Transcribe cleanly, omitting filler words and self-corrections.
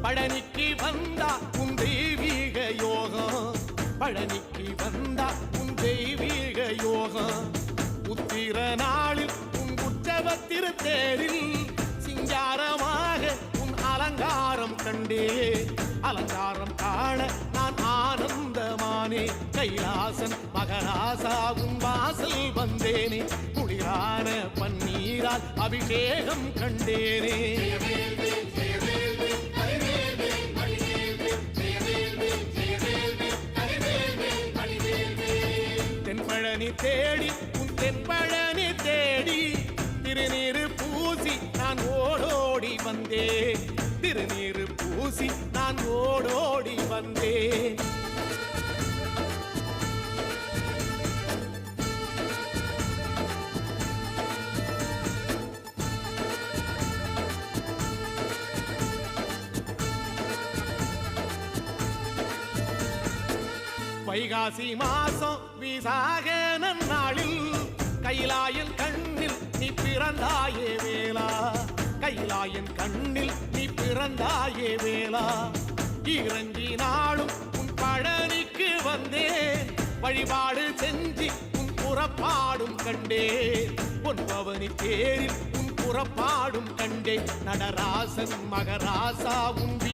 பழனிக்கு வந்தா உன் தெய்வீக யோகம், பழனிக்கு வந்தா உன் தெய்வீக யோகம். உத்திர நாளில் உன் உற்சவத்திரு தேரில் சிங்காரமாக உன் அலங்காரம் கண்டே. அலங்காரம் காண நான் ஆனந்தமானே. கைலாசன் மகராசா உன் வாசல் வந்தேனே. குளிரான பன்னீரால் அபிஷேகம் கண்டேனே. தென்பழனி தேடி உன் தென்பழனி தேடி திருநீரு பூசி நான் ஓடோடி வந்தேன். திருநீரு பூசி நான் ஓடோடி வந்தேன். வைகாசி மாசம் விசாக நன்னாளில் கைலாயன் கண்ணில் நீ பிறந்தாயே வேளா. கைலாயன் கண்ணில் நீ பிறந்தாயே வேளா. இறங்கி நாளும் உன் பழனிக்கு வந்தேன். வழிபாடு செஞ்சு உன் புறப்பாடும் கண்டேன். உன் பவனி தேரில் உன் புறப்பாடும் கண்டேன். நடராசன் மகராசா உன்